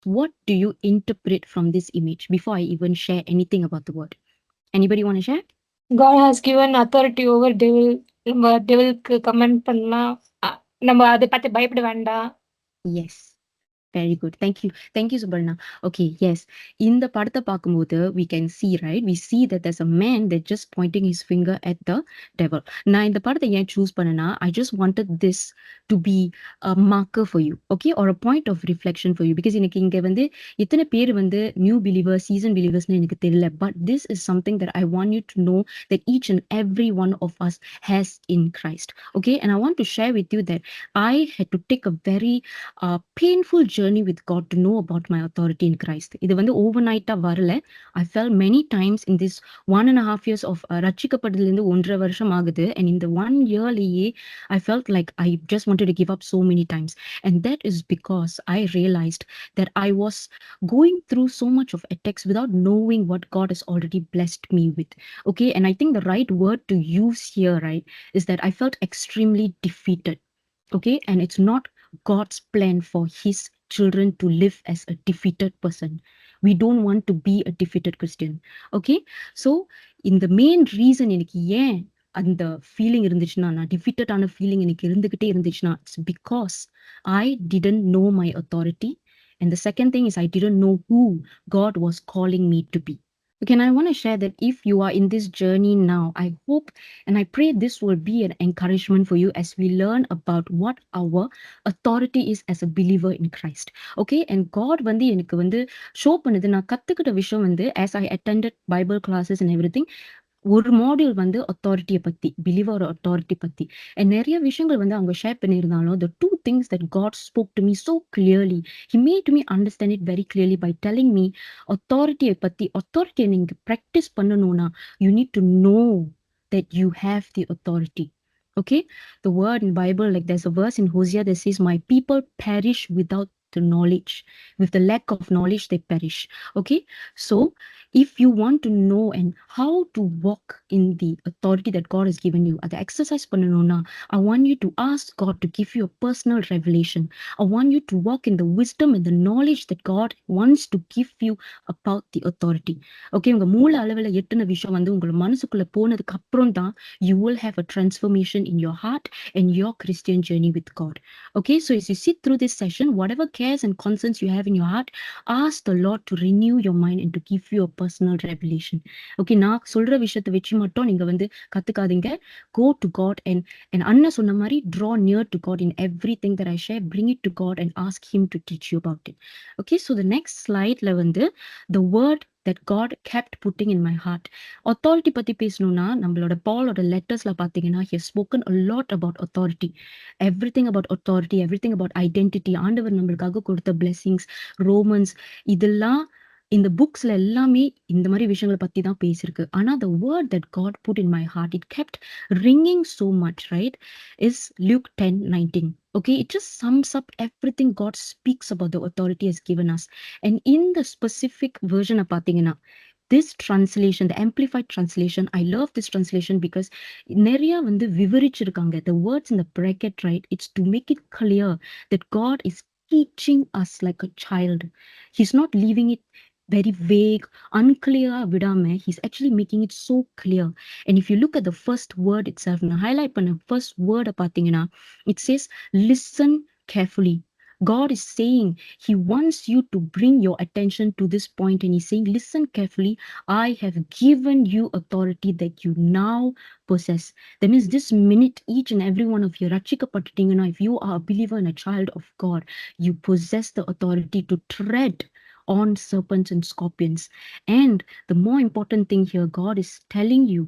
What do you interpret from this image before I even share anything about the word? Anybody want to share? God has given authority over devil. நம்ம டெவிலுக்கு comment பண்ணலாம். அ நம்ம அத பார்த்து பயப்பட வேண்டாம். Yes. Very good. Thank you. Thank you, Subarna. Okay, yes. In the படத்தை பார்க்கும்போது, we can see, right? We see that there's a man that just pointing his finger at the devil. நான் இந்த படத்தை ஏன் choose பண்ணேன்னா, I just wanted this to be a marker for you, okay? Or a point of reflection for you. Because எனக்கு இங்க வந்து எத்தனை பேர் வந்து new believers, seasoned believersனு எனக்கு தெரியல. But this is something that I want you to know that each and every one of us has in Christ, okay? And I want to share with you that I had to take a very painful journey with God to know about my authority in Christ. இது வந்து overnight வரல. I felt many times in this 1.5 years of ரட்சிக்கப்பட்டதிலிருந்து 1.5 வருஷம் ஆகுது. And in the 1 yearலயே I felt like I just wanted to give up so many times. And that is because I realized that I was going through so much of attacks without knowing what God has already blessed me with. Okay, and I think the right word to use here, right, is that I felt extremely defeated. Okay, and it's not God's plan for his children to live as a defeated person. We don't want to be a defeated Christian. Okay, so in the main reason எனக்கு ஏன் அந்த feeling இருந்துச்சுன்னா, நான் defeated ஆன feeling எனக்கு இருந்துகிட்டே இருந்துச்சுன்னா, it's because I didn't know my authority. And the second thing is I didn't know who God was calling me to be. Okay, and I want to share that if you are in this journey now, I hope and I pray this will be an encouragement for you as we learn about what our authority is as a believer in Christ. Okay, and God வந்து எனக்கு வந்து show பண்ணுது. நான் கத்துக்கிட்ட விஷயம் வந்து as I attended Bible classes and everything, ஒரு module வந்து அத்தாரிட்டிய பத்தி, பிலீவர் அத்தாரிட்டி பத்தி. நெறைய விஷயங்கள் வந்து அவங்க ஷேர் பண்ணியிருந்தாலும், the two things that God spoke to me so clearly, he made me understand it very clearly by telling me அத்தாரிட்டிய பத்தி, அத்தாரிட்டிய நீங்க பிராக்டிஸ் பண்ணணும்னா, you need to know that you have the authority. Okay? The word in Bible, like there's a verse in Hosea that says, my people perish without the knowledge. With the lack of knowledge, they perish. Okay? So, if you want to know and how to walk in the authority that God has given you, அதை exercise பண்ணணும்னா, I want you to ask God to give you a personal revelation. I want you to walk in the wisdom and the knowledge that God wants to give you about the authority. Okay, உங்க மூல அளவுல எட்டுன விஷயம் வந்து உங்க மனசுக்குள்ள போனதுக்கு அப்புறம் தான் you will have a transformation in your heart and your Christian journey with God. Okay, so as you sit through this session, whatever cares and concerns you have in your heart, ask the Lord to renew your mind and to give you a personal revelation. Okay, நான் சொல்ற விஷயத்தை வச்சு மட்டும் நீங்க வந்து கத்துக்காதீங்க. Go to God and அண்ணா சொன்ன மாதிரி draw near to God in everything that I share. Bring it to God and ask him to teach you about it. Okay, so the next slideல வந்து the word that God kept putting in my heart. Authority பத்தி பேசணும்னா நம்மளோட பாலோட லெட்டர்ஸ்ல பாத்தீங்கன்னா he has spoken a lot about authority. Everything about authority, everything about identity. ஆண்டவர் நம்மளுக்காக கொடுத்த blessings, Romans, இதெல்லாம் இந்த புக்ஸ்ல எல்லாமே இந்த மாதிரி விஷயங்களை பத்தி தான் பேசியிருக்கு. ஆனா the word that God put in my heart, it kept ringing so much, right, is Luke 10:19. Okay, it just sums up everything God speaks about the authority has given us. And in the specific version பாத்தீங்கன்னா, this translation, the amplified translation, I love this translation because நிறைய வந்து விவரிச்சிருக்காங்க. The words in the bracket, right, it's to make it clear that God is teaching us like a child. He's not leaving it very vague, unclear விடாம, he's actually making it so clear. And if you look at the first word itself, நான் highlight பண்ண first word பாத்தீங்கன்னா, it says listen carefully. God is saying he wants you to bring your attention to this point, and he's saying listen carefully. I have given you authority that you now possess. That means this minute, each and every one of you ரட்சிக்கப்பட்டுட்டீங்கன்னா, if you are a believer and a child of God, you possess the authority to tread on serpents and scorpions. And the more important thing here, God is telling you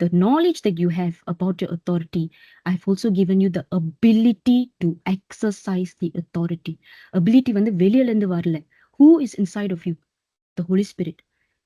the knowledge that you have about your authority. I've also given you the ability to exercise the authority. Ability வந்து வெளியில இருந்து வரல. Who is inside of you? The Holy Spirit.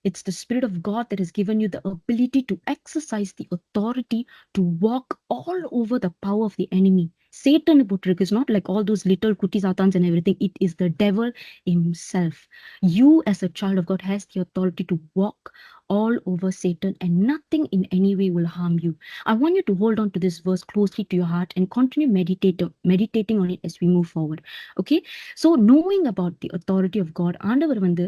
It's the Spirit of God that has given you the ability to exercise the authority to walk all over the power of the enemy. Satan போட்டிருக்கு. It's not like all those little kutti satans and everything. It is the devil himself. You as a child of God has the authority to walk all over Satan, and nothing in any way will harm you. I want you to hold on to this verse closely to your heart and continue meditating on it as we move forward. Okay? So knowing about the authority of God, ஆண்டவர் வந்து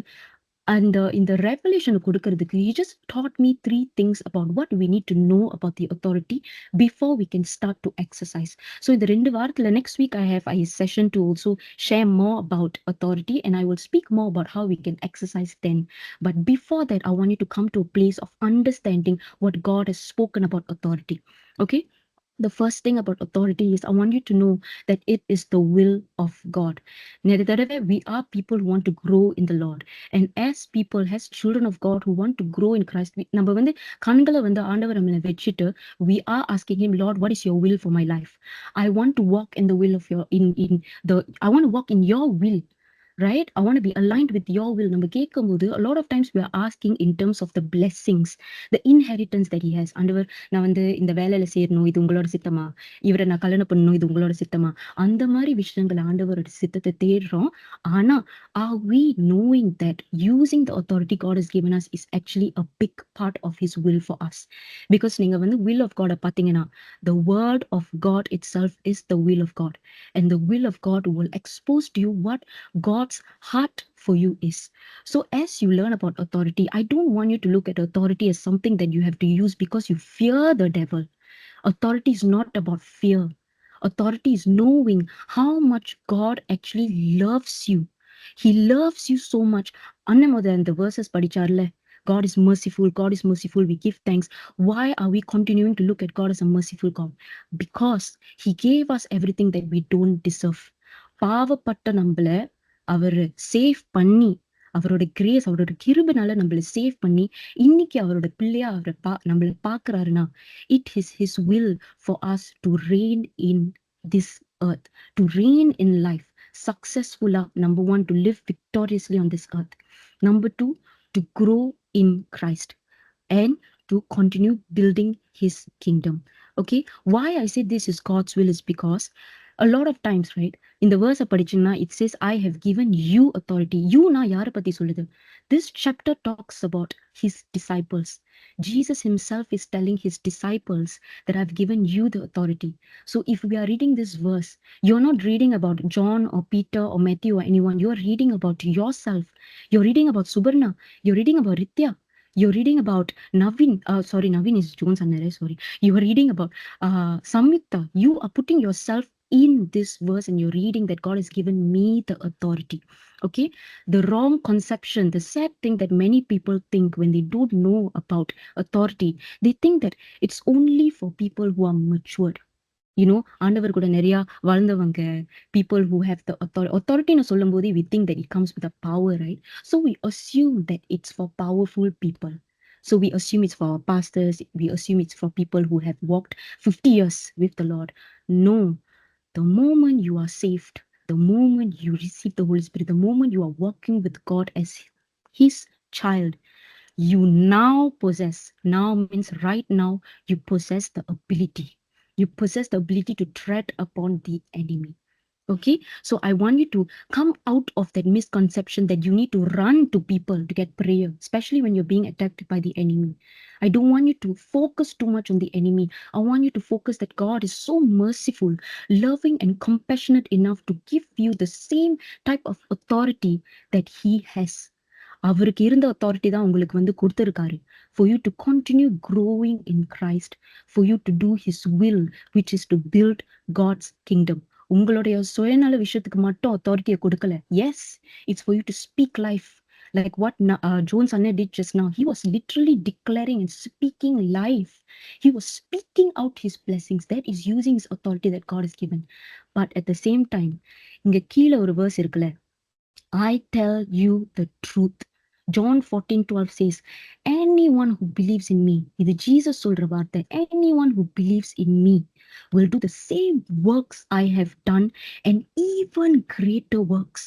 இந்த revelation கொடுக்கிறதுக்கு, he just taught me 3 things about what we need to know about the authority before we can start to exercise. So இந்த 2 வாரத்துல next week I have a session to also share more about authority, and I will speak more about how we can exercise then. But before that, I want you to come to a place of understanding what God has spoken about authority. Okay? The first thing about authority is I want you to know that it is the will of God. நிறைய தடவை we are people who want to grow in the Lord, and as people, as children of God who want to grow in Christ, நம்ம வந்து கண்களை வந்து ஆண்டவர் மேல வச்சுட்டு we are asking him, Lord, what is your will for my life? I want to walk in the will of your I want to walk in your will, right? I want to be aligned with your will. நம்ம கேட்கும்போது a lot of times we are asking in terms of the blessings, the inheritance that he has. ஆண்டவர், நான் வந்து இந்த வேலையில சேரணும், இது உங்களோட சித்தமா? இவரை நான் கல்யாணம் பண்ணணும், இது உங்களோட சித்தமா? அந்த மாதிரி விஷயங்கள் ஆண்டவரோட சித்தத்தை தேடுறோம். ஆனா are we knowing that using the authority God has given us is actually a big part of his will for us? Because நீங்க வந்து will of God பாத்தீங்கன்னா, the word of God itself is the will of God, and the will of God will expose to you what God's heart for you is. So as you learn about authority, I don't want you to look at authority as something that you have to use because you fear the devil. Authority is not about fear. Authority is knowing how much God actually loves you. He loves you so much. Annamoda and the verses padicharle. God is merciful. God is merciful. We give thanks. Why are we continuing to look at God as a merciful God? Because he gave us everything that we don't deserve. பாவப்பட்ட நம்மள அவரு save பண்ணி, அவரோட grace, அவரோட கிருபைனால நம்மள save பண்ணி, இன்னைக்கு அவரோட பிள்ளையா அவரை நம்மள பாக்குறாருன்னா, it is his will for us to reign in this earth, to reign in life successfully. Number 1, to live victoriously on this earth. Number 2, to grow in Christ and to continue building his kingdom. Okay, why I say this is God's will is because a lot of times, right, in the verse படிச்சீங்கன்னா it says, I have given you authority. You na யாரை பத்தி சொல்லுது? This chapter talks about his disciples. Jesus himself is telling his disciples that I've given you the authority. So if we are reading this verse, you're not reading about John or Peter or Matthew or anyone. You're reading about yourself. You're reading about Subarna. You're reading about Ritya. You're reading about Navin. Sorry, Navin is Jones and sorry. You are reading about Samyukta. You are putting yourself in this verse and you're reading that God has given me the authority. Okay, the wrong conception, the sad thing that many people think when they don't know about authority, they think that it's only for people who are matured. You know, ஆண்டவர் கூட நிறைய வாழ்ந்தவங்க, people who have the authority ன்னு சொல்லும்போது we think that it comes with a power, right? So we assume that it's for powerful people. So we assume it's for our pastors, we assume it's for people who have walked 50 years with the Lord. No, the moment you are saved, the moment you receive the Holy Spirit, the moment you are walking with God as his child, you now possess, now means right now, you possess the ability. You possess the ability to tread upon the enemy. Okay, so I want you to come out of that misconception that you need to run to people to get prayer, especially when you're being attacked by the enemy. I don't want you to focus too much on the enemy. I want you to focus that God is so merciful, loving, and compassionate enough to give you the same type of authority that he has. அவருக்கு இருந்த authority தான் உங்களுக்கு வந்து கொடுத்திருக்காரு. For you to continue growing in Christ, for you to do his will, which is to build God's kingdom. உங்களுடைய சுயநல விஷயத்துக்கு மட்டும் authority கொடுக்கல. Yes, it's for you to speak life. Like what Jones Anna did just now. He was literally declaring and speaking life. He was speaking out his blessings. That is using his authority that God has given. But at the same time, இங்க கீழே ஒரு verse இருக்குல்ல, I tell you the truth. John 14:12 says, anyone who believes in me, இது Jesus சொல்ற வார்த்தை, anyone who believes in me will do the same works I have done and even greater works.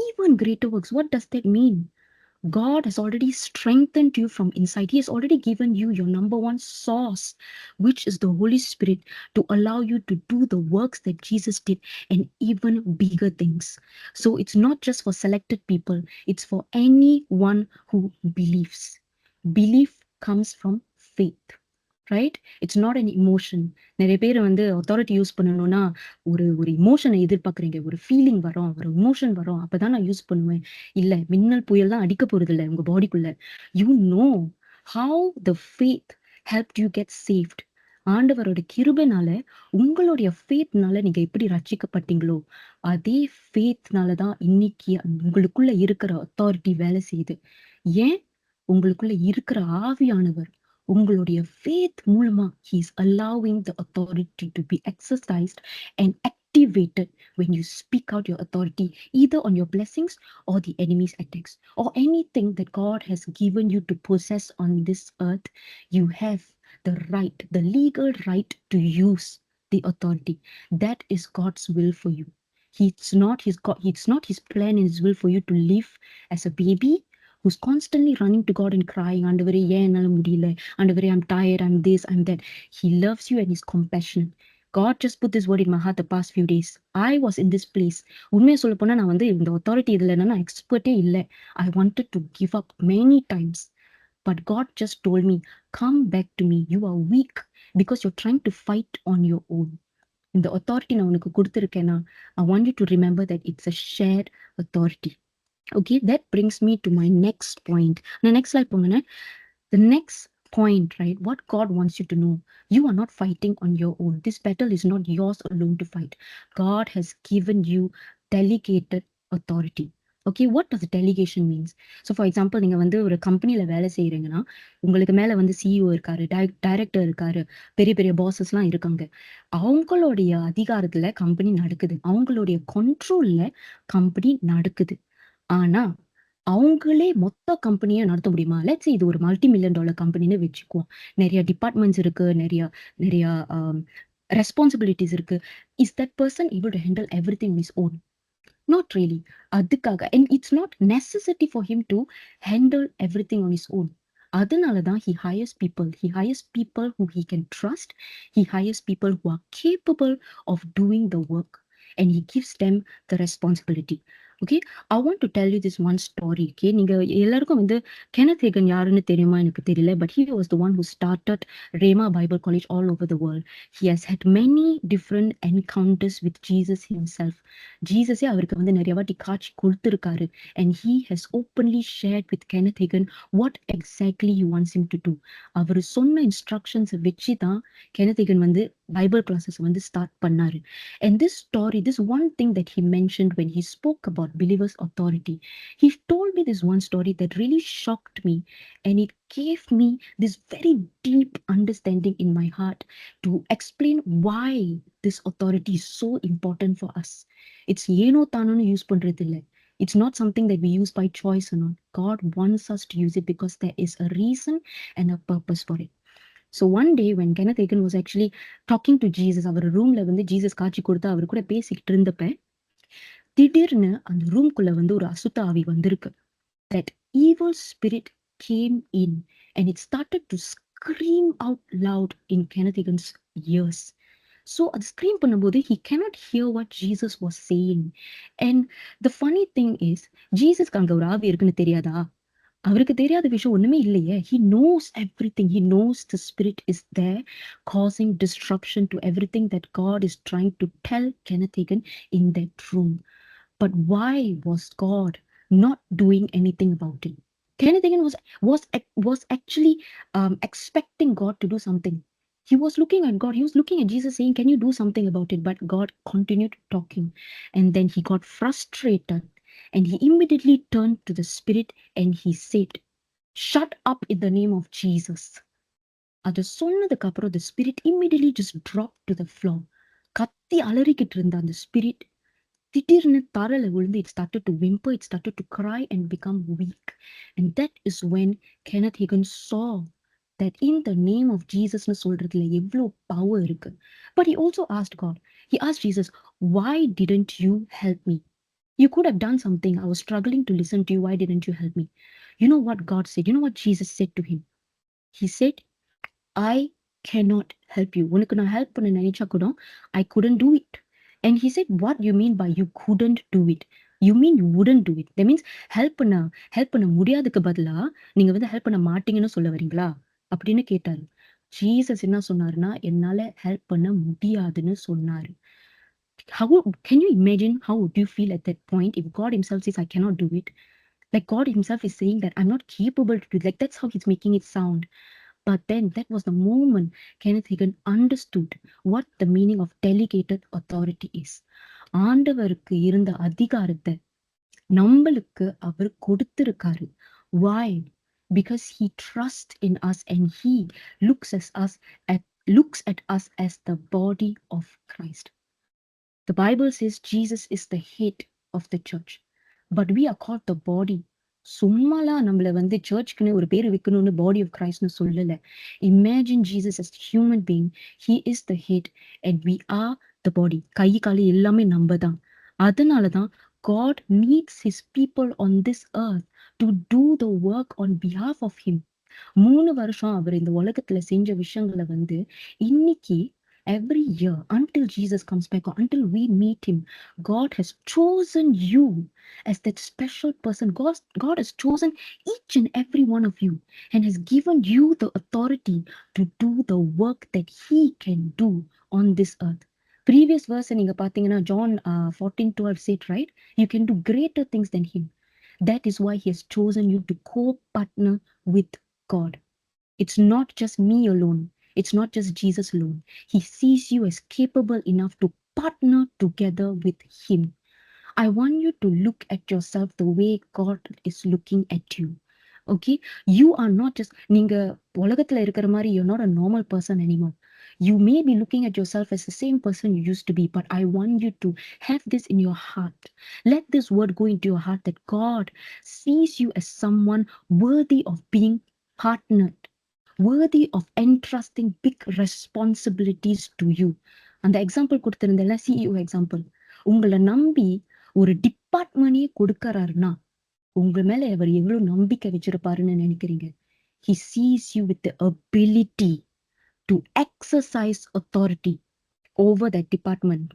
Even greater works. What does that mean? God has already strengthened you from inside. He has already given you your number one source, which is the Holy Spirit, to allow you to do the works that Jesus did and even bigger things. So it's not just for selected people, it's for anyone who believes. Belief comes from faith, right? It's not an emotion. நிறைய பேர் வந்து authority use பண்ணணும்னா ஒரு ஒரு இமோஷனை எதிர்பார்க்குறீங்க. ஒரு feeling வரும், ஒரு இமோஷன் வரும், அப்பதான் நான் யூஸ் பண்ணுவேன். இல்ல, மின்னல் புயல் தான் அடிக்க போறது இல்ல உங்க பாடிக்குள்ள. You know how the faith helped you get saved. ஆண்டவரோட கிருபைனால, உங்களுடைய ஃபேத்னால நீங்க எப்படி ரட்சிக்கப்பட்டீங்களோ, அதே ஃபேத்னால தான் இன்னைக்கு உங்களுக்குள்ள இருக்கிற அத்தாரிட்டி வேலை செய்யுது. ஏன்? உங்களுக்குள்ள இருக்கிற ஆவியானவர் உங்களுடைய faith மூலமா he is allowing the authority to be exercised and activated when you speak out your authority either on your blessings or the enemy's attacks or anything that God has given you to possess on this earth. You have the right, the legal right to use the authority. That is God's will for you. It's not his plan and his will for you to live as a baby who's constantly running to God and crying, ஆண்டவரே ஏன் என்னால முடியல, ஆண்டவரே I'm tired, I'm this, I'm that. He loves you and he's compassionate. God just put this word in my heart the past few days. I was in this place. உண்மையை சொல்ல போனா நான் வந்து இந்த authority இதுல என்னன்னா எக்ஸ்பர்ட்டே இல்லை. I wanted to give up many times. But God just told me, come back to me. You are weak because you're trying to fight on your own. இந்த authority நான் உனக்கு கொடுத்திருக்கேன்னா, I want you to remember that it's a shared authority. Okay, that brings me to my next point. The next slide, Pongana. The next point, right? What God wants you to know. You are not fighting on your own. This battle is not yours alone to fight. God has given you delegated authority. Okay, what does delegation means? So for example, நீங்க வந்து ஒரு கம்பெனில வேலை செய்யறீங்கன்னா, உங்களுக்கு மேல வந்து CEO இருக்காரு, director இருக்காரு, பெரிய பெரிய பாசஸ்லாம் இருக்காங்க. அவங்களுடைய அதிகாரத்துல கம்பெனி நடக்குது, அவங்களுடைய கண்ட்ரோல்ல கம்பெனி நடக்குது. ஆனா அவங்களே மொத்த கம்பெனியை நடத்த முடியுமா? லெட்ஸ் இது ஒரு $multi-million கம்பெனின்னு வச்சுக்குவோம். நிறைய டிபார்ட்மெண்ட்ஸ் இருக்கு, நிறைய நிறைய ரெஸ்பான்சிபிலிட்டிஸ் இருக்கு. Is that person able to handle everything in his own? Not really. அதுக்காக, and it's not necessity for him to handle everything on his own. அதனால தான் he hires people. He hires people who he can trust. He hires people who are capable of doing the work, and he gives them the responsibility. Okay, I want to tell you this one story. Okay, நீங்க எல்லாருக்கும் வந்து Kenneth Hagen யாருன்னு தெரியுமா எனக்கு தெரியல, but he was the one who started Rhema Bible College all over the world. He has had many different encounters with Jesus himself. ஜீசஸே அவருக்கு வந்து நிறைய வாட்டி காட்சி கொடுத்திருக்காரு, and he has openly shared with Kenneth Hagin what exactly he wants him to do. அவர் சொன்ன இன்ஸ்ட்ரக்ஷன்ஸை வச்சு தான் Kenneth Hagin வந்து பைபிள் கிளாஸஸ் வந்து ஸ்டார்ட் பண்ணாரு. And this story, this one thing that he mentioned when he spoke about believers' authority, he told me this one story that really shocked me, and it gave me this very deep understanding in my heart to explain why this authority is so important for us. It's ஏனோ தானோன்னு use பண்றது இல்ல. It's not something that we use by choice or not. God wants us to use it because there is a reason and a purpose for it. So one day when Kenneth Hagin was actually talking to Jesus, அவர் ரூம்ல வந்து Jesus காட்சி கொடுத்து அவர் கூட பேசிக்கிட்டு இருந்தப்ப திடீர்னு அந்த ரூம்குள்ள வந்து ஒரு அசுத்த ஆவி வந்திருக்கு. That evil spirit came in and it started to scream out loud in Kenneth Hagin's ears. So அது scream பண்ணும்போது he cannot hear what Jesus was saying. And the funny thing is, ஜீசஸ்க்கு அங்க ஒரு ஆவி இருக்குன்னு தெரியாதா? அவருக்கு தெரியாத விஷயம் ஒண்ணுமே இல்லையே. He knows everything. He knows the spirit is there causing disruption to everything that God is trying to tell Kenneth Hagin in that room. But why was God not doing anything about it? Kenneth Hagin was actually expecting God to do something. He was looking at God. He was looking at Jesus saying, can you do something about it? But God continued talking. And then he got frustrated. And he immediately turned to the spirit and he said, shut up in the name of Jesus. அது சொன்னதுக்கு அப்புறம் the spirit immediately just dropped to the floor. கத்தி அலறிக்கிட்டு இருந்த அந்த spirit திடீர்னு தரையில விழுந்து it started to whimper, it started to cry and become weak. And that is when Kenneth Hagin saw that in the name of Jesus னு சொல்றதுல எவ்வளவு power இருக்கு. But he also asked God, he asked Jesus, why didn't you help me? You could have done something. I was struggling to listen to you. Why didn't you help me? You know what God said? You know what Jesus said to him? He said, I cannot help you. உனக்கு நான் help பண்ண நினைச்சா கூட I couldn't do it. And he said, what you mean by you couldn't do it? You mean you wouldn't do it? That means help பண்ண முடியாதுக்கு பதிலா நீங்க வந்து help பண்ண மாட்டீங்கன்னு சொல்ல வரீங்களா அப்படின்னு கேட்டாரு. ஜீசஸ் என்ன சொன்னாருன்னா, என்னால help பண்ண முடியாதுன்னு சொன்னாரு. How can you imagine how would you feel at that point if God himself says, I cannot do it? Like God himself is saying that I'm not capable to do it. Like that's how he's making it sound. But then that was the moment Kenneth Hagin understood what the meaning of delegated authority is. ஆண்டவருக்கு இருந்த அதிகாரத்தை நம்மளுக்கு அவர் கொடுத்திருக்காரு. Why? Because he trusts in us and he looks at us as the body of Christ. The Bible says Jesus is the head of the church, but we are called the body. சும்மாலாம் நம்மள வந்து சர்ச்சுக்குன்னு ஒரு பேர் வைக்கணும்னு body of கிரைஸ்ட்னு சொல்லல. Imagine Jesus as human being, he is the head and we are the body. கை காலு எல்லாமே நம்ம தான். அதனாலதான் God needs his people on this earth to do the work on behalf of him. 3 வருஷம் அவர் இந்த உலகத்துல செஞ்ச விஷயங்களை வந்து இன்னைக்கு every year until Jesus comes back or until we meet him, God has chosen you as that special person. God has chosen each and every one of you and has given you the authority to do the work that he can do on this earth. Previous verse நீங்க பாத்தீங்கன்னா John 14:12 said, right? You can do greater things than him. That is why he has chosen you to co-partner with God. It's not just me alone. It's not just Jesus alone. He sees you as capable enough to partner together with him. I want you to look at yourself the way God is looking at you. Okay? You are not just, நீங்க உலகத்துல இருக்கிற மாதிரி, you're not a normal person anymore. You may be looking at yourself as the same person you used to be, but I want you to have this in your heart. Let this word go into your heart that God sees you as someone worthy of being partnered, worthy of entrusting big responsibilities to you. அந்த example கொடுத்திருந்தல, CEO example, உங்களை நம்பி ஒரு டிபார்ட்மெண்டே கொடுக்கறாருன்னா உங்க மேல அவர் எவ்வளவு நம்பிக்கை வச்சிருப்பாருன்னு நினைக்கிறீங்க? He sees you with the ability to exercise authority over that department.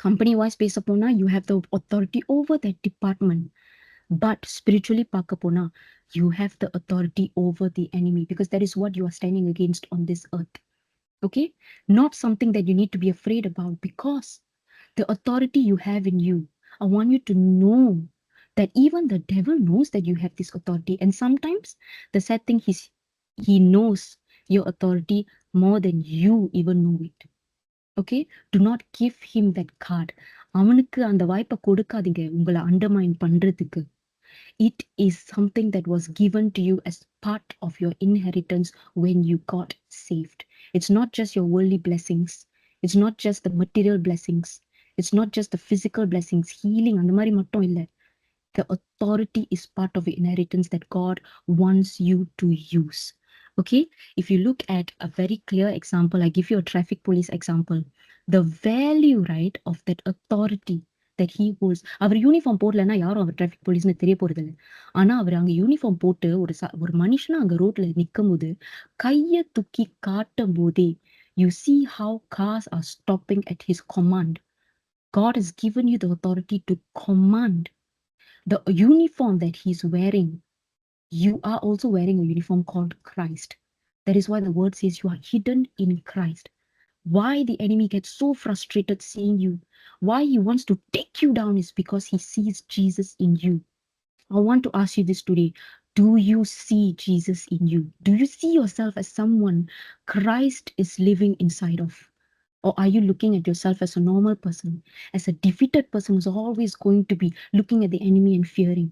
Company wise பேச போனா you have the authority over that department. But spiritually பார்க்க போனா you have the authority over the enemy, because that is what you are standing against on this earth. Okay? Not something that you need to be afraid about, because the authority you have in you, I want you to know that even the devil knows that you have this authority. And sometimes the sad thing is he knows your authority more than you even know it. Okay? Do not give him that card. அவனுக்கு அந்த வாய்ப்பை கொடுக்காதீங்க உங்களை undermine பண்றதுக்கு. It is something that was given to you as part of your inheritance when you got saved. It's not just your worldly blessings. It's not just the material blessings. It's not just the physical blessings, healing, அந்த மாதிரி மட்டும் இல்லை. The authority is part of the inheritance that God wants you to use. Okay? If you look at a very clear example, I give you a traffic police example. The value, right, of that authority that he holds. அவர் uniform போடலன்னா யாரும் அவர் traffic போலீஸ்னு தெரிய போறது இல்லை. ஆனா அவர் அங்க uniform போட்டு ஒரு மனுஷனா அங்க ரோட்ல நிக்கும் போது கைய தூக்கி காட்டும் போதே you see how cars are stopping at his command. God has given you the authority to command. The uniform that he's wearing, you are also wearing a uniform called Christ. That is why the word says you are hidden in Christ. Why the enemy gets so frustrated seeing you, why he wants to take you down, is because he sees Jesus in you. I want to ask you this today. Do you see Jesus in you? Do you see yourself as someone Christ is living inside of? Or are you looking at yourself as a normal person, as a defeated person who's always going to be looking at the enemy and fearing?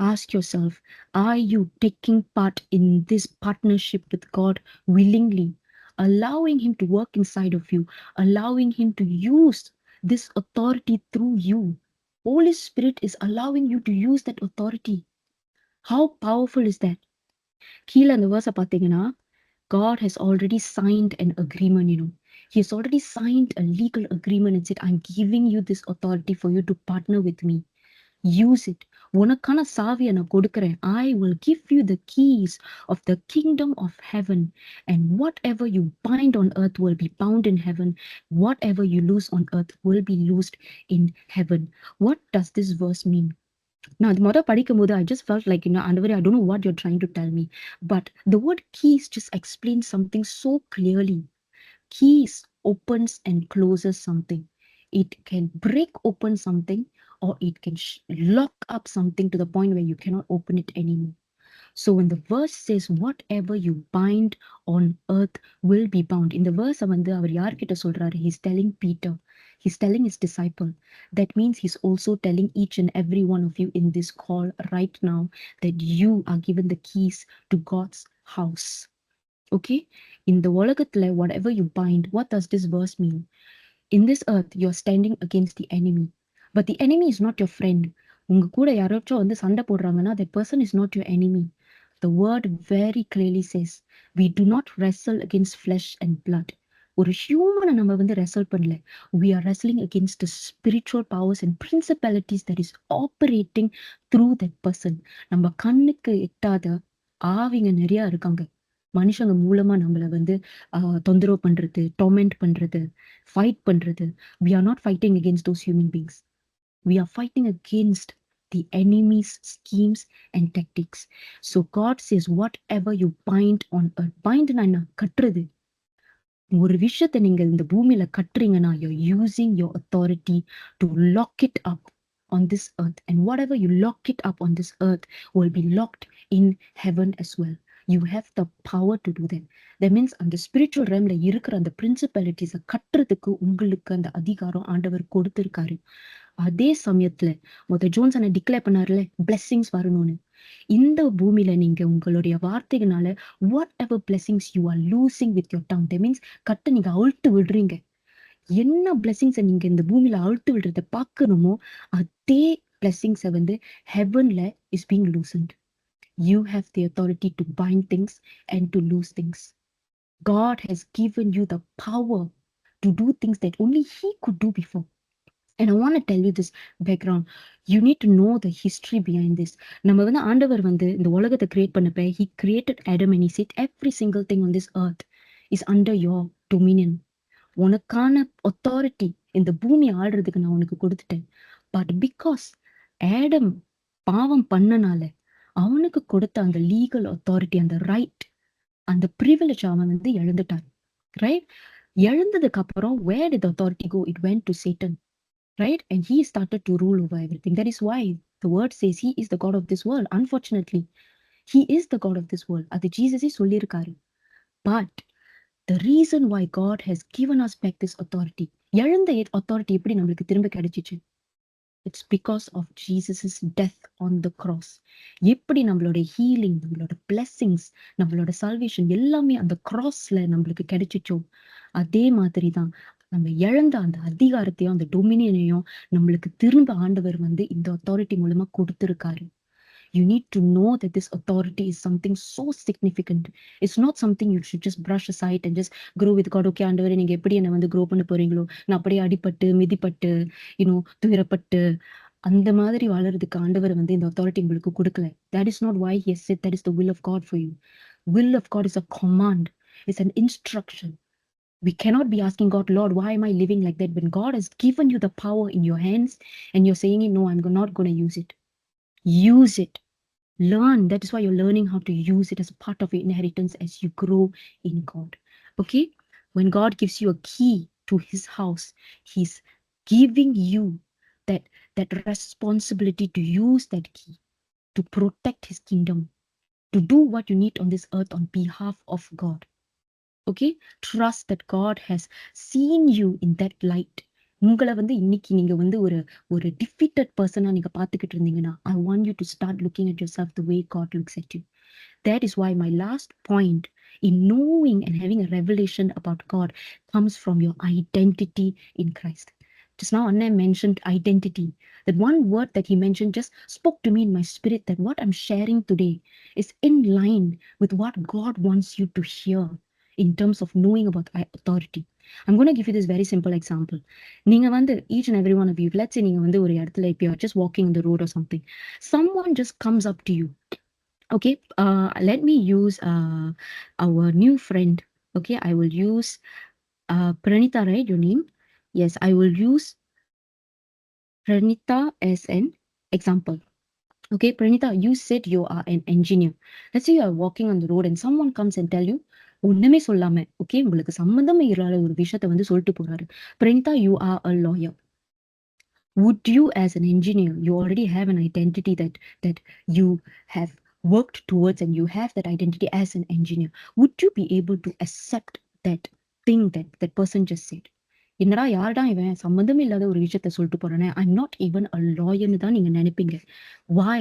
Ask yourself, are you taking part in this partnership with God willingly, allowing him to work inside of you, allowing him to use this authority through you? Holy Spirit is allowing you to use that authority. How powerful is that? கீழே அந்த verse பார்த்தீங்கன்னா, God has already signed an agreement, He has already signed a legal agreement and said, I'm giving you this authority for you to partner with me. Use it. உனக்கான சாவியை நான் கொடுக்கிறேன். I will give you the keys of the kingdom of heaven. And whatever you bind on earth will be bound in heaven. Whatever you loose on earth will be loosed in heaven. What does this verse mean? நான் அது படிக்கும்போது I just felt like, ஆண்டவரே, I don't know what you're trying to tell me. But the word keys just explains something so clearly. Keys opens and closes something. It can break open something, or it can lock up something to the point where you cannot open it anymore. So when the verse says whatever you bind on earth will be bound, in the verse வந்து அவர் யார்கிட்ட சொல்றாரு? He's telling Peter. He's telling his disciple. That means he's also telling each and every one of you in this call right now that you are given the keys to God's house. Okay? In the உலகத்துல, whatever you bind, what does this verse mean? In this earth, you're standing against the enemy. But the enemy is not your friend. உங்க கூட யாராச்சும் வந்து சண்டை போடுறாங்கன்னா, that person is not your enemy. The word very clearly says, we do not wrestle against flesh and blood. ஒரு ஹியூமனை நம்ம வந்து Russell பண்ணல. We are wrestling against the spiritual powers and principalities that is operating through that person. நம்ம கண்ணுக்கு எட்டாத ஆவிங்க நிறைய இருக்காங்க. மனுஷங்க மூலமா நம்மள வந்து தொந்தரவு பண்றது, டொர்மெண்ட் பண்றது, ஃபைட் பண்றது. We are not fighting against those human beings. We are fighting against the enemy's schemes and tactics. So God says, whatever you bind on earth, bind na கட்டுறது. ஒரு விஷயத்தை நீங்க இந்த பூமியில கட்டுறீங்கன்னா, you're using your authority to lock it up on this earth. And whatever you lock it up on this earth will be locked in heaven as well. You have the power to do that. That means அந்த spiritual realmல இருக்கிற அந்த principalities கட்டுறதுக்கு உங்களுக்கு அந்த அதிகாரம் ஆண்டவர் கொடுத்திருக்காரு. அதே சமயத்துல ஜோன்சனை டிக்ளேர் பண்ணாருல, பிளெஸிங்ஸ் வரணும்னு. இந்த பூமியில நீங்க உங்களுடைய வார்த்தைகளால whatever blessings you are losing with your tongue, that means கட்ட நீங்க அழுத்து விடுறீங்க. என்ன பிளெஸிங்ஸை நீங்க இந்த பூமியில அழுத்து விடுறத பார்க்கணுமோ, அதே பிளெஸிங்ஸை வந்து ஹெவன்ல is being loosened. You have the authority to bind things and to loose things. God has given you the power to do things that only He could do before. And I want to tell you this background. You need to know the history behind this. நம்ம வந்து ஆண்டவர் வந்து இந்த உலகத்தை create பண்ணப்ப, he created Adam and he said every single thing on this earth is under your dominion. உனக்கான authority இந்த பூமி ஆடுறதுக்கு நான் உனக்கு கொடுத்துட்டேன். பட் பிகாஸ் ஆடம் பாவம் பண்ணனால அவனுக்கு கொடுத்த அந்த லீகல் அத்தாரிட்டி, அந்த ரைட், அந்த ப்ரிவிலேஜ் அவன் வந்து இழந்துட்டான். ரைட்? இழந்ததுக்கு அப்புறம் where did the authority go? It went to Satan. Right? And he started to rule over everything. That is why the word says he is the God of this world. Unfortunately, he is the God of this world. அது ஜீசஸே சொல்லியிருக்காரு. But the reason why God has given us back this authority, இழந்த authority எப்படி நம்மளுக்கு திரும்ப கிடைச்சிச்சு? It's because of Jesus' death on the cross. எப்படி நம்மளோட healing, நம்மளோட பிளெஸிங்ஸ், நம்மளோட சால்வேஷன் எல்லாமே அந்த கிராஸ்ல நம்மளுக்கு கிடைச்சிச்சோ, அதே மாதிரி தான் நம்ம இழந்த அந்த அதிகாரத்தையும் அந்த டொமினியனையும் நம்மளுக்கு திரும்ப ஆண்டவர் வந்து இந்த அத்தாரிட்டி மூலமா கொடுத்திருக்காரு. You need to know that this authority is something so significant. It's not something you should just brush aside and just grow with God. Okay, ஆண்டவரே, நீங்க எப்படி என்ன வந்து grow பண்ண போறீங்களோ, நான் அப்படியே அடிபட்டு மிதிப்பட்டு துயரப்பட்டு அந்த மாதிரி வளர்றதுக்கு ஆண்டவர் வந்து இந்த authority உங்களுக்கு கொடுக்கல. That is not why he has said that is the will of God for you. Will of God is a command. It's an instruction. We cannot be asking God, Lord, why am I living like that? When God has given you the power in your hands and you're saying, no, I'm not going to use it. Use it. Learn. That is why you're learning how to use it as a part of your inheritance as you grow in God. Okay? When God gives you a key to his house, he's giving you that responsibility to use that key to protect his kingdom, to do what you need on this earth on behalf of God. Okay? Trust that God has seen you in that light. உங்களை வந்து இன்னைக்கு நீங்க வந்து ஒரு defeated personா நீங்க பார்த்துக்கிட்டு இருந்தீங்கன்னா, I want you to start looking at yourself the way God looks at you. That is why my last point in knowing and having a revelation about God comes from your identity in Christ. Just now Anna mentioned identity. That one word that he mentioned just spoke to me in my spirit, that what I'm sharing today is in line with what God wants you to hear. in terms of knowing about authority. I'm going to give you this very simple example. நீங்க வந்து each and every one of you, let's say நீங்க வந்து ஒரு இடத்துல if you are just walking on the road or something, someone just comes up to you. Okay, let me use our new friend. Okay, I will use Pranita, right? Your name? Yes, I will use Pranita as an example. Okay, Pranita, you said you are an engineer. Let's say you are walking on the road and someone comes and tell you, ஒண்ணுமே சொல்லாம, okay, உங்களுக்கு சம்மந்தமே இல்லாத ஒரு விஷயத்த வந்து சொல்லிட்டு போறாரு. Pranita, you are a lawyer. Would you, as an engineer, you already have an identity that you have worked towards, and you have that identity as an engineer, would you be able to accept that thing that that person just said? என்னடா யாருடா இவன் சம்மந்தமே இல்லாத ஒரு விஷயத்த சொல்லிட்டு போறானே, I'm not even a lawyer தான் நீங்க நினைப்பீங்க. Why?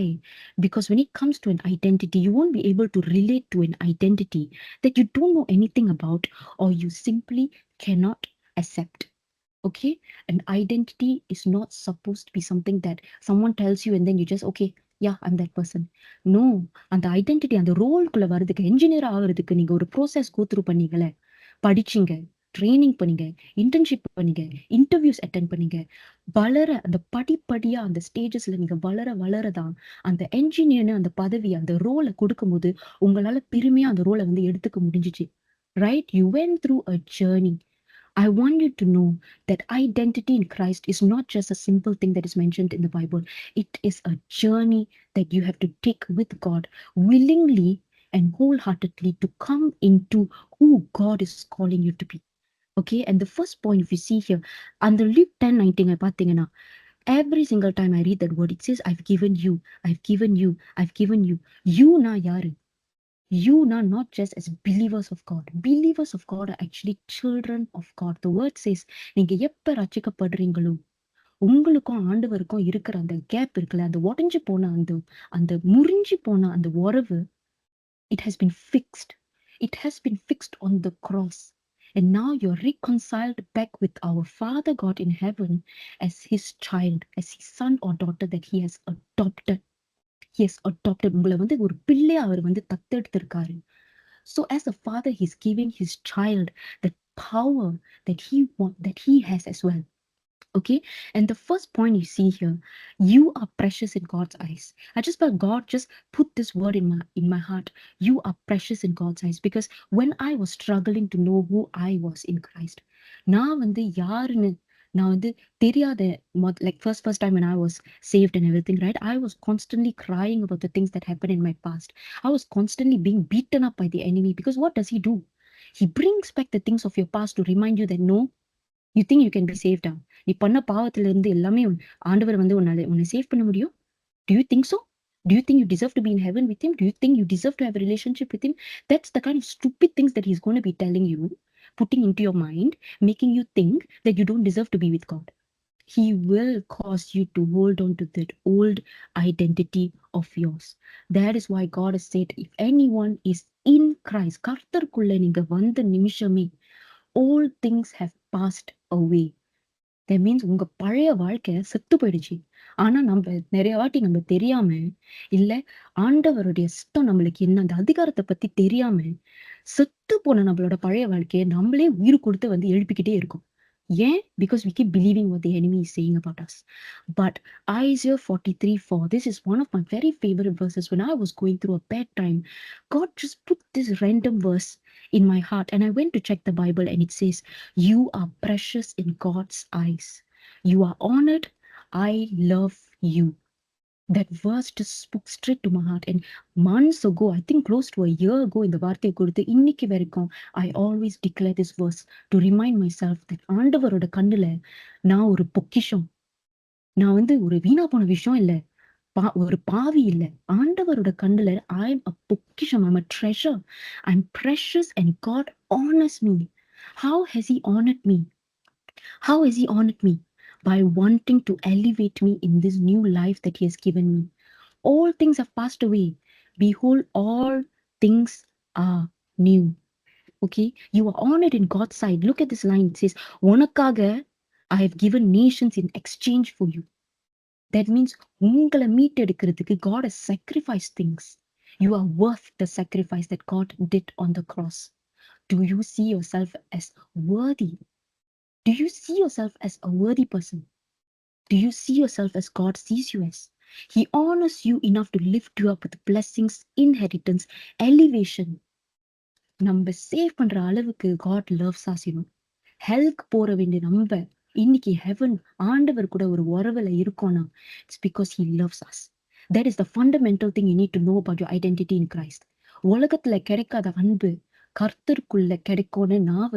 Because when it comes to an identity, you won't be able to relate to an identity that you don't know anything about, or you simply cannot accept. Okay, an identity is not supposed to be something that someone tells you and then you just, okay, yeah, I'm that person. No, அந்த identity, அந்த ரோல்குள்ள வர்றதுக்கு, engineer ஆகிறதுக்கு நீங்க ஒரு process go through பண்ணீங்கல்ல, படிச்சீங்க, training பண்ணீங்க, internship பண்ணீங்க, interviews attend பண்ணீங்க, வளர அந்த படிப்படியா அந்த ஸ்டேஜஸ்ல நீங்க வளர வளரதான் அந்த என்ஜினியர்னு அந்த பதவி, அந்த ரோலை கொடுக்கும்போது உங்களால பெருமையா அந்த ரோலை வந்து எடுத்துக்க முடிஞ்சிச்சு. Right? You went through a journey. I want you to know that identity in Christ is not just a simple thing that is mentioned in the Bible. It is a journey that you have to take with God willingly and wholeheartedly to come into who God is calling you to be. Okay, and the first point, if you see here, under Luke 10:19, every single time I read that word, it says, I've given you, I've given you, I've given you. You na yaru? You are not just as believers of God. Believers of God are actually children of God. The word says, நீங்க எப்ப ரட்சிக்கப்படுறீங்களோ, உங்களுக்கும் ஆண்டவருக்கும் இருக்கிற அந்த gap இருக்குல்ல, அந்த உடைஞ்சு போன அந்த அந்த முறிஞ்சு போன அந்த உறவு, it has been fixed. It has been fixed on the cross. And now you're reconciled back with our Father God in heaven as his child, as his son or daughter that he has adopted. He has adopted. உங்களை வந்து ஒரு பிள்ளையா அவர் வந்து தத்தெடுத்திருக்காரு. So as a father, he's giving his child the power that he has as well. Okay, and the first point you see here, you are precious in God's eyes. I just felt God just put this word in my heart. You are precious in God's eyes, because when I was struggling to know who I was in Christ, நான் வந்து யாருன்னு நான் வந்து தெரியாத, like first time when I was saved and everything, right? I was constantly crying about the things that happened in my past. I was constantly being beaten up by the enemy, because what does he do? He brings back the things of your past to remind you that no, you think you can be saved. நீ பண்ண பாவத்துல இருந்து எல்லாமே ஆண்டவர் வந்து உன்னை save பண்ண முடியும்? Do you think so? Do you think you deserve to be in heaven with him? Do you think you deserve to have a relationship with him? That's the kind of stupid things that he's going to be telling you, putting into your mind, making you think that you don't deserve to be with God. He will cause you to hold on to that old identity of yours. That is why God has said, if anyone is in Christ, கர்த்தருக்குள்ள நீங்க வந்த நிமிஷமே, all things have passed away. That means உங்க பழைய வாழ்க்கை செத்து போயிடுச்சு. ஆனா நம்ம நிறைய வாட்டி நம்ம தெரியாம, இல்ல ஆண்டவருடைய சித்தம் நம்மளுக்கு என்ன, அந்த அதிகாரத்தை பத்தி தெரியாம, செத்து போன நம்மளோட பழைய வாழ்க்கையை நம்மளே உயிர் கொடுத்து வந்து எழுப்பிக்கிட்டே இருக்கோம். ஏன்? Because we keep believing what the enemy is saying about us. But Isaiah 43:4, this is one of my very favorite verses. When I was going through a bad time, God just put this random verse in my heart, and I went to check the Bible, and it says, you are precious in God's eyes. You are honored. I love you. That verse just spoke straight to my heart. And months ago, I think close to a year ago, இந்த வார்த்தையை கொடுத்து இன்னைக்கு வரைக்கும் I always declare this verse to remind myself that ஆண்டவரோட கண்ணுல நான் ஒரு பொக்கிஷம். நான் வந்து ஒரு வீணா போன விஷயம் இல்ல, ஒரு பாவி இல்ல. ஆண்டவரோட கண்ணுல I am a பொக்கிஷம். I'm a treasure. I'm precious and God honors me. How has he honored me? How has he honored me? By wanting to elevate me in this new life that he has given me. All things have passed away. Behold, all things are new. Okay, you are honored in God's sight. Look at this line. It says, உனக்காக I have given nations in exchange for you. That means உங்களை மீட்டெடுக்கிறதுக்கு God has sacrificed things. You are worth the sacrifice that God did on the cross. Do you see yourself as worthy? Do you see yourself as a worthy person? Do you see yourself as God sees you as? He honors you enough to lift you up with blessings, inheritance, elevation. நம்ம save பண்ற அளவுக்கு God loves us, you know. ஹெல்க்கு போற வேண்டிய நம்ம இன்னைக்கு heaven ஆண்டவர் கூட ஒரு உறவுல இருக்கோம்னா it's because he loves us. That is the fundamental thing you need to know about your identity in Christ. உலகத்துல கிடைக்காத அன்பு கர்த்தருக்குள்ள கிடைக்கும்னு நான்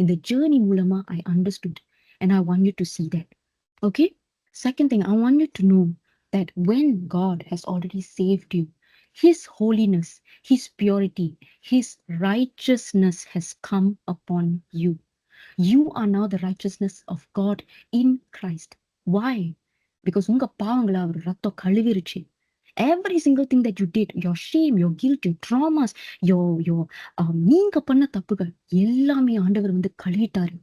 இந்த ஜேர்னி மூலமா I understood and I want you to see that. Okay? Second thing, I want you to know that when God has already saved you, His holiness, His purity, His righteousness has come upon you. You are now the righteousness of God in Christ. Why? Because உங்க பாவங்களை அவர் ரத்தம் கழுவிருச்சு. Every single thing that you did, your shame, your guilt, your traumas, your நீங்க பண்ண தப்புகள் எல்லாமே ஆண்டவர் கழுவிட்டாரு.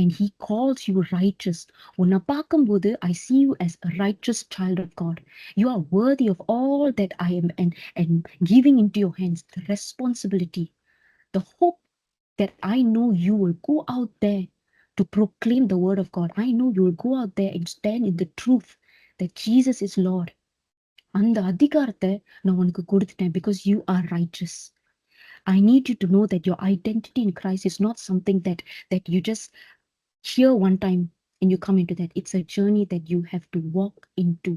And he calls you righteous. உன்னை பார்க்கும்போது I see you as a righteous child of God. You are worthy of all that I am and giving into your hands the responsibility, the hope that I know you will go out there to proclaim the word of God. I know you will go out there and stand in the truth that Jesus is Lord. அந்த அதிகாரத்தை நான் உனக்கு கொடுத்துட்டேன் because you are righteous. I need you to know that your identity in Christ is not something that you just hear one time and you come into that. It's a journey that you have to walk into.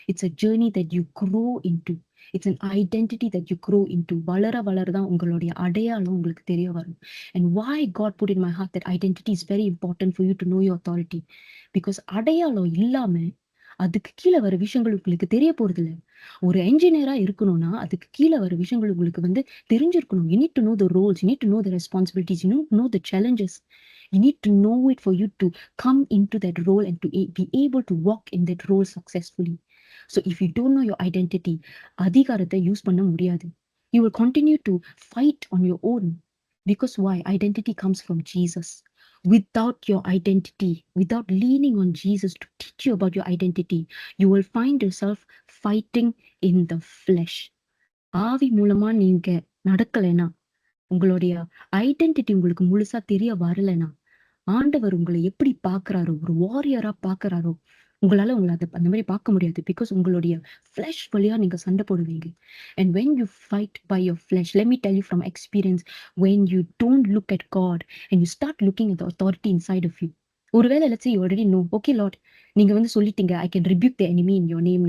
It's a journey that you grow into. It's an identity that you grow into. வளர வளரதான் உங்களுடைய அடையாளம் உங்களுக்கு தெரிய வரும். And why God put in my heart that identity is very important for you to know your authority. Because அடையாளம் இல்லாம அதுக்கு கீழே வர விஷயங்கள் உங்களுக்கு தெரிய போறது இல்லை. ஒரு என்ஜினியரா இருக்கணும்னா அதுக்கு கீழே வர விஷயங்கள் உங்களுக்கு தெரிஞ்சிருக்கணும். You need to know the roles, you need to know the responsibilities, you need to know the challenges. You need to know it for you to come into that role and to be able to walk in that role successfully. So if you don't know your identity, அதிகாரத்தை use பண்ண முடியாது. You will continue to fight on your own. Because why? Identity comes from Jesus. Without your identity, without leaning on Jesus to teach you about your identity, you will find yourself fighting in the flesh. ஆவி மூலமா நீங்க நடக்கலைன்னா, உங்களுடைய identity உங்களுக்கு முழுசா தெரிய வரலைன்னா, ஆண்டவர் உங்களை எப்படி பார்க்கிறாரோ, ஒரு வாரியரா பார்க்கிறாரோ, உங்களால உங்களை அந்த மாதிரி பார்க்க முடியாது. பிகாஸ் உங்களுடைய ஃபிளஷ் வழியா நீங்க சண்டை போடுவீங்க. And when you fight by your flesh, let me tell you from experience, when you don't look at God and you start looking at the authority inside of you, ஒருவேளை let's say you already know, okay Lord, நீங்க சொல்லிட்டீங்க I can rebuke the enemy in your name.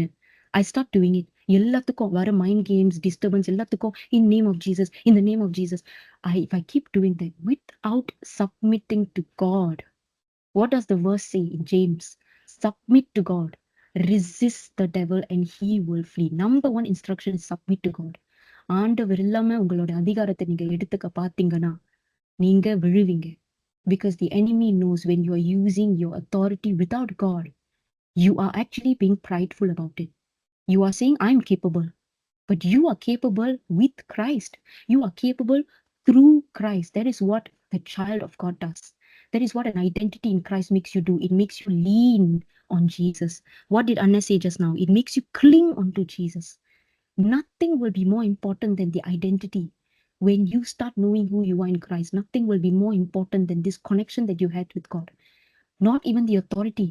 I start doing it. எல்லாத்துக்கும் வர mind games disturbance எல்லாத்துக்கும் in name of Jesus, in the name of Jesus. If I keep doing that without submitting to God, what does the verse say in James? Submit to God, resist the devil and he will flee. Number one instruction is submit to God. ஆண்டவர் இல்லாம உங்களோட அதிகாரத்தை நீங்க எடுத்துக்க பாத்தீங்கன்னா நீங்க விழுவீங்க. Because the enemy knows when you are using your authority without God, you are actually being prideful about it. You are saying, I'm capable. But you are capable with Christ. You are capable through Christ. That is what the child of God does. That is what an identity in Christ makes you do. It makes you lean on Jesus. What did Anna say just now? It makes you cling onto Jesus. Nothing will be more important than the identity. When you start knowing who you are in Christ, nothing will be more important than this connection that you had with God. Not even the authority.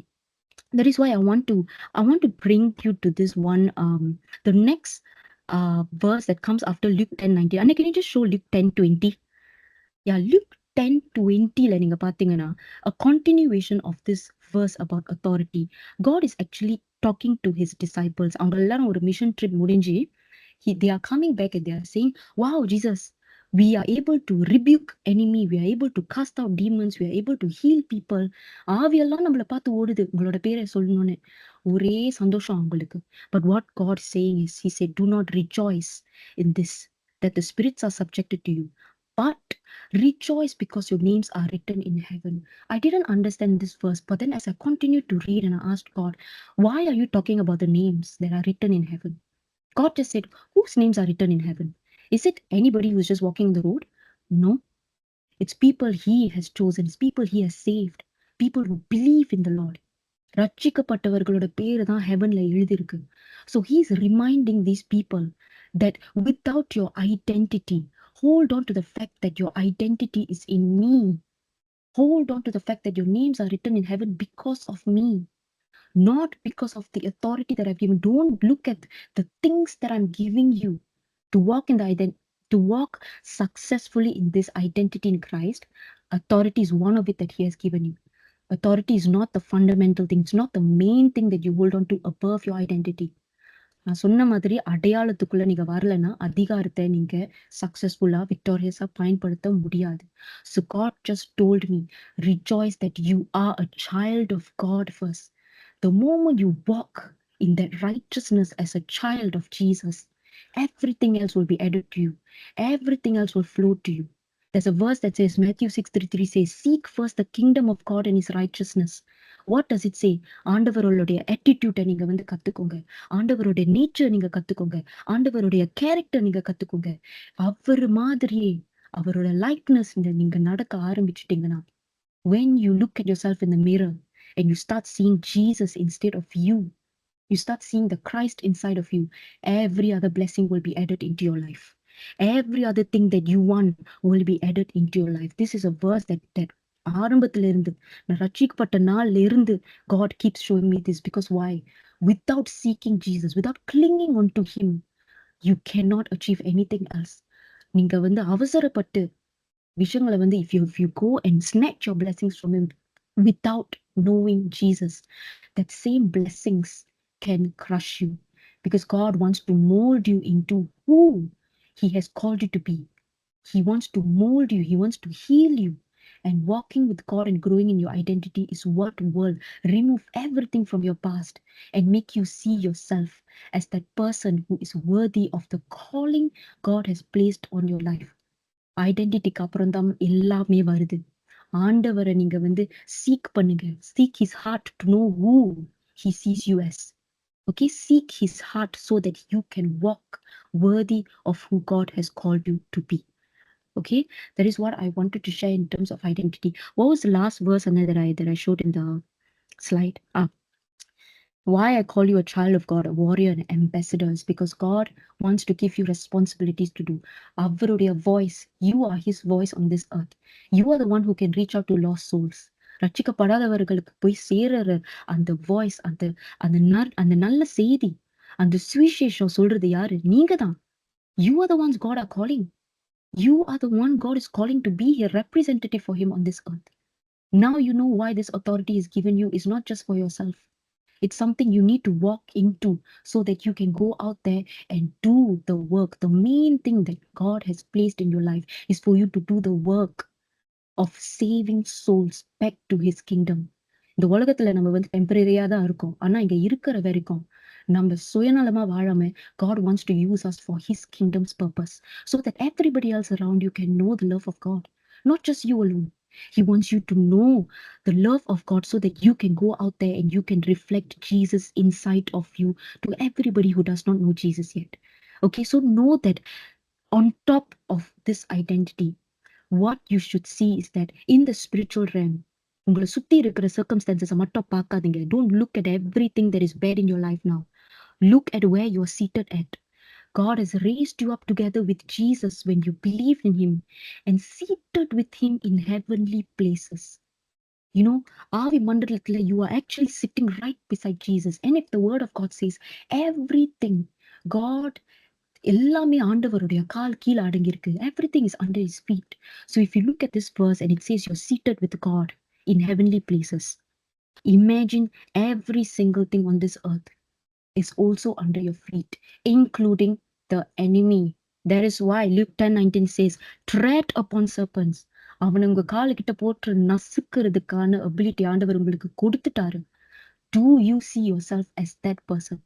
That is why I want to bring you to this one, the next verse that comes after Luke 10:19. And can you just show Luke 10:20? Yeah, Luke 10:20 நீங்க பாத்தீங்கன்னா, a continuation of this verse about authority. God is actually talking to his disciples. அவங்க எல்லாரும் ஒரு mission trip முடிஞ்சு they are coming back and they are saying, wow, Jesus, we are able to rebuke enemy, we are able to cast out demons, we are able to heal people. ஆவியெல்லாம் நம்மளை பார்த்து ஓடுது உங்களோட பேரை சொல்லணும்னு. ஒரே சந்தோஷம் அவங்களுக்கு. But what God is saying is, he said, do not rejoice in this, that the spirits are subjected to you, but rejoice because your names are written in heaven. I didn't understand this verse, but then as I continued to read and I asked God, why are you talking about the names that are written in heaven? God just said, whose names are written in heaven? Is it anybody who's just walking the road? No. It's people he has chosen. It's people he has saved. People who believe in the Lord. ரட்சிக்கப்பட்டவர்களோட பேரு தான் ஹெவன்ல எழுதியிருக்கு. So he's reminding these people that without your identity, Hold on to the fact that your identity is in me. Hold on to the fact that your names are written in heaven because of me, not because of the authority that I've given. Don't look at the things that I'm giving you to walk in the to walk successfully in this identity in Christ. Authority is one of it that He has given you. Authority is not the fundamental thing. It's not the main thing that you hold on to above your identity. நான் சொன்ன மாதிரி அடையாளத்துக்குள்ள நீங்க வரலன்னா அதிகாரத்தை நீங்க சக்சஸ்ஃபுல்லா விக்டோரியஸா பயன்படுத்த முடியாது. So God just told me, rejoice that you are a child of God first. The moment you walk in that righteousness as a child of Jesus, everything else will be added to you. Everything else will flow to you. There's a verse that says, Matthew 6:33 says, seek first the kingdom of God and His righteousness. What does it say? ஆண்டவருடைய attitude நீங்க வந்து கத்துக்கோங்க. ஆண்டவருடைய nature நீங்க கத்துக்கோங்க. ஆண்டவருடைய character நீங்க கத்துக்கோங்க. அவர் மாதிரியே அவரோட லைக்னஸ் நீங்க நடக்க ஆரம்பிச்சிட்டீங்கன்னா, when you look at yourself in the mirror and you start seeing Jesus instead of you, you start seeing the Christ inside of you, every other blessing will be added into your life. Every other thing that you want will be added into your life. This is a verse that ஆரம்பத்துல இருந்து நான் ரட்சிக்கப்பட்ட நாள்ல இருந்து God keeps showing me this. Because why? Without seeking Jesus, without clinging on to Him, you cannot achieve anything else. நீங்க வந்து அவசரப்பட்டு விஷயங்களை வந்து if you go and snatch your blessings from Him without knowing Jesus, that same blessings can crush you, because God wants to mold you into who He has called you to be. He wants to mold you. He wants to heal you. And walking with God and growing in your identity is what will remove everything from your past and make you see yourself as that person who is worthy of the calling God has placed on your life. ஐடென்டிட்டிக்கு அப்புறம் தான் எல்லாமே வருது. ஆண்டவரை நீங்க வந்து seek பண்ணுங்க. Seek His heart to know who He sees you as. Okay, seek His heart so that you can walk worthy of who God has called you to be. Okay, that is what I wanted to share in terms of identity. What was the last verse that I showed in the slide? Why I call you a child of God, a warrior and ambassador, is because God wants to give you responsibilities to do. அவருடைய voice, you are His voice on this earth. You are the one who can reach out to lost souls. ரட்சிக்கப்படாதவர்களுக்கு போய் சேரற அந்த voice, அந்த நல்ல செய்தி, அந்த சுவிசேஷம் சொல்றது யாரு? நீங்க தான். You are the ones God are calling. You are the one God is calling to be a representative for Him on this earth. Now you know why this authority is given you is not just for yourself. It's something you need to walk into so that you can go out there and do the work. The main thing that God has placed in your life is for you to do the work of saving souls back to His kingdom. இந்த உலகத்துல நம்ம வந்து டெம்பரரியா தான் இருக்கோம். ஆனா இங்க இருக்கிற வரைக்கும் நம்ம சுயநலமா வாழாம God wants to use us for His kingdom's purpose, so that everybody else around you can know the love of God, not just you alone. He wants you to know the love of God so that you can go out there and you can reflect Jesus inside of you to everybody who does not know Jesus yet. Okay, so know that on top of this identity, what you should see is that in the spiritual realm, உங்களை சுத்தி இருக்கிற circumstances மட்டும் பார்க்காதீங்க. Don't look at everything that is bad in your life now. Look at where you're seated at. God has raised you up together with Jesus when you believe in Him and seated with Him in heavenly places. You know, ஆவி மண்டலத்துல you are actually sitting right beside Jesus. And if the word of God says everything, God எல்லாமே ஆண்டவருடைய கால் கீழ அடங்கியிருக்கு. Everything is under His feet. So if you look at this verse and it says you're seated with God in heavenly places, imagine every single thing on this earth is also under your feet, including the enemy. That is why Luke 10:19 says, tread upon serpents. அவனை உங்க கால கிட்ட போட்டு நசுக்கிறதுக்கான ability ஆண்டவர் உங்களுக்கு கொடுத்துட்டாரு. Do you see yourself as that person?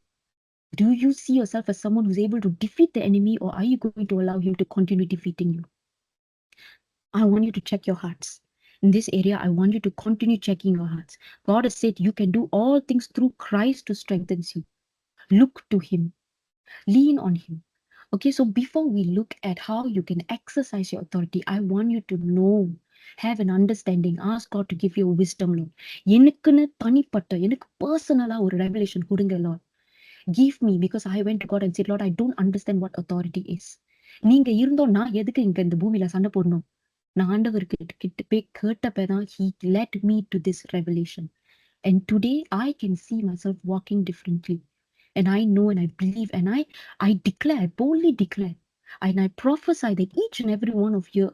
Do you see yourself as someone who's able to defeat the enemy, or are you going to allow him to continue defeating you? I want you to check your hearts. In this area, I want you to continue checking your hearts. God has said you can do all things through Christ who strengthens you. Look to Him. Lean on Him. Okay, so before we look at how you can exercise your authority, I want you to know, have an understanding, ask God to give you a wisdom, Lord. எனக்குன்னு தனிப்பட்ட, எனக்கு personal ஒரு revelation கொடுங்க, Lord. Give me, because I went to God and said, Lord, I don't understand what authority is. நீங்க இருந்தோம் நான் எதுக்கு இங்க இந்த பூமியில சண்டை போடணும்? நான் ஆண்டவர்கிட்ட கிட்ட போய் கேட்டப்பதான் he led me to this revelation. And today I can see myself walking differently. And I know and I believe and I declare, I boldly declare, and I prophesy that each and every one of you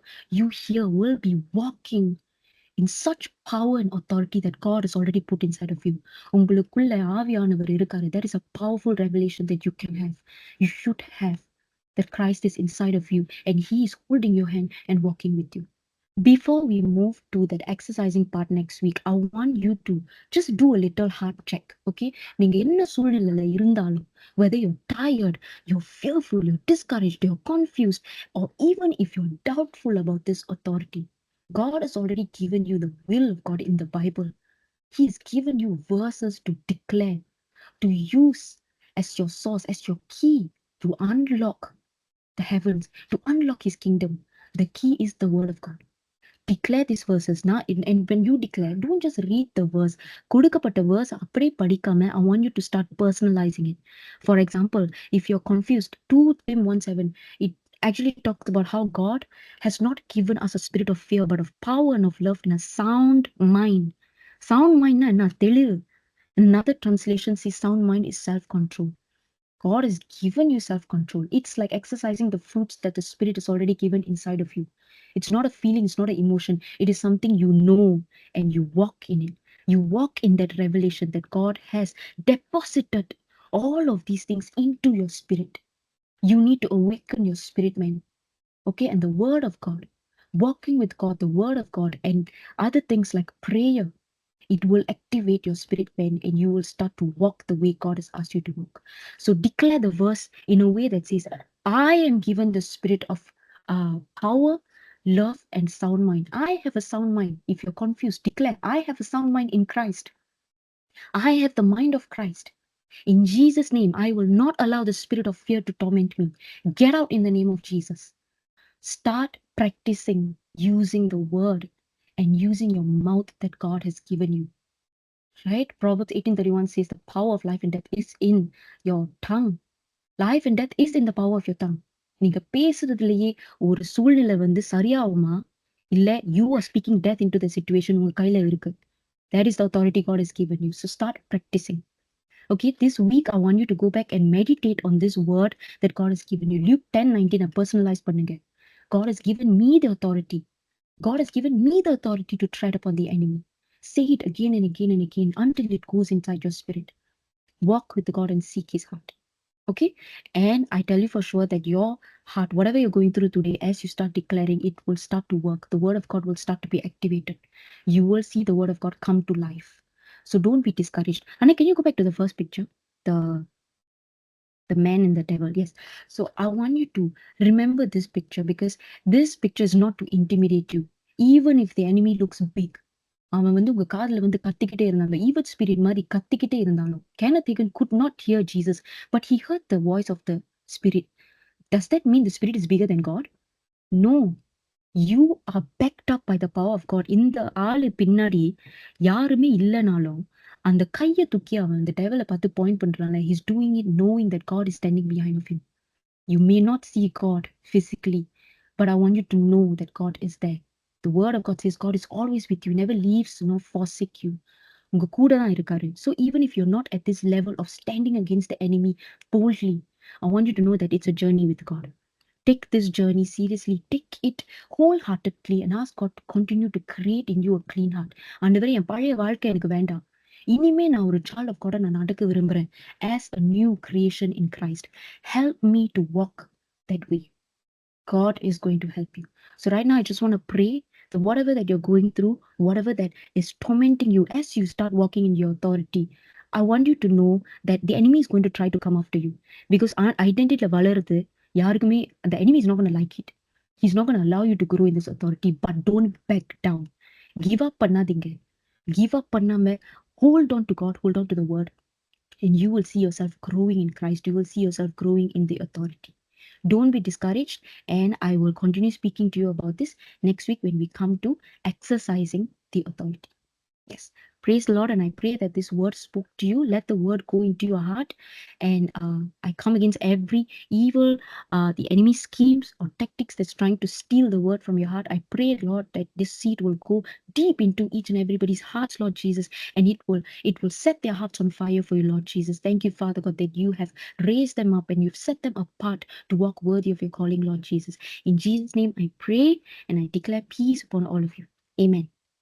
here will be walking in such power and authority that God has already put inside of you. உங்களுக்குள்ள ஆவியானவர் இருக்காரு. That is a powerful revelation that you can have. You should have. That Christ is inside of you and he is holding your hand and walking with you. Before we move to that exercising part next week, I want you to just do a little heart check, okay? நீங்க என்ன சூழ்நிலையில இருந்தாலும், whether you're tired, you're fearful, you're discouraged, you're confused, or even if you're doubtful about this authority, God has already given you the will of God in the Bible. He has given you verses to declare, to use as your source, as your key to unlock the heavens, to unlock his kingdom. The key is the word of God. Declare these verses now, and when you declare, don't just read the verse. கொடுக்கப்பட்ட verse அப்படியே படிக்காம, I want you to start personalizing it. For example, if you're confused, 2 Timothy 1:7, it actually talks about how God has not given us a spirit of fear, but of power and of love and a sound mind. Sound mind na என்ன? தெளிவு. Another translation says sound mind is self-control. God has given you self-control. It's like exercising the fruits that the Spirit has already given inside of you. It's not a feeling, it's not an emotion. It is something you know and you walk in it. You walk in that revelation that God has deposited all of these things into your spirit. You need to awaken your spirit, man. Okay, and the Word of God, walking with God, the Word of God, and other things like prayer, it will activate your spirit man and you will start to walk the way God has asked you to walk. So declare the verse in a way that says, I am given the spirit of power, love, and sound mind. I have a sound mind. If you're confused, declare, I have a sound mind in Christ. I have the mind of Christ. In Jesus' name, I will not allow the spirit of fear to torment me. Get out in the name of Jesus. Start practicing using the word and using your mouth that God has given you. Right? Proverbs 18:31 says the power of life and death is in your tongue. Life and death is in the power of your tongue. நீங்க பேசுறதுலயே ஒரு சூழ்நிலை வந்து சரியாகுமா இல்ல you are speaking death into the situation உங்க கையில இருக்கு. That is the authority God has given you. So start practicing. Okay, this week I want you to go back and meditate on this word that God has given you. Luke 10:19 personalize பண்ணுங்க. God has given me the authority. God has given me the authority to tread upon the enemy. Say it again and again and again until it goes inside your spirit. Walk with God and seek his heart. Okay? And I tell you for sure that your heart, whatever you're going through today, as you start declaring, it will start to work. The word of God will start to be activated. You will see the word of God come to life. So don't be discouraged. Anna, can you go back to the first picture? The man and the devil. Yes. So I want you to remember this picture because this picture is not to intimidate you. Even if the enemy looks big. அவன் வந்து உங்க காதுல வந்து கத்திக்கிட்டே இருந்தாலும் evil spirit மாதிரி கத்திக்கிட்டே இருந்தாலும் Kenneth Hagin could not hear Jesus, but he heard the voice of the spirit. Does that mean the spirit is bigger than God? No. You are backed up by the power of God. இந்த ஆளு பின்னாடி யாருமே இல்லைனாலும் அந்த கையை தூக்கி அவன் அந்த டெவலை பார்த்து point பண்றான்ல, he's doing it knowing that God is standing behind of him. You may not see God physically, but I want you to know that God is there. The word of God says God is always with you, never leaves nor forsake you. உங்க கூட தான் இருக்காரு. So even if you're not at this level of standing against the enemy boldly, I want you to know that it's a journey with God. Take this journey seriously. Take it wholeheartedly and ask God to continue to create in you a clean heart. ஆண்டவரே என் பழைய வாழ்க்கை எனக்கு வேண்டாம். இனிமே நான் ஒரு child of God நான் நடக்க விரும்புறேன். As a new creation in Christ. Help me to walk that way. God is going to help you. So right now, I just want to pray that whatever that you're going through, whatever that is tormenting you as you start walking in your authority, I want you to know that the enemy is going to try to come after you. Because identity வளருது யாருக்குமே the enemy is not going to like it. He's not going to allow you to grow in this authority, but don't back down. Give up பண்ணாதீங்க. Give up பண்ணாம hold on to God, hold on to the word, and you will see yourself growing in Christ. You will see yourself growing in the authority. Don't be discouraged, and I will continue speaking to you about this next week when we come to exercising the authority. Yes. Praise the Lord, and I pray that this word spoke to you. Let the word go into your heart, and I come against every evil, the enemy schemes or tactics that's trying to steal the word from your heart. I pray, Lord, that this seed will go deep into each and everybody's hearts, Lord Jesus, and it will set their hearts on fire for you, Lord Jesus. Thank you, Father God, that you have raised them up and you've set them apart to walk worthy of your calling, Lord Jesus. In Jesus' name I pray and I declare peace upon all of you. Amen.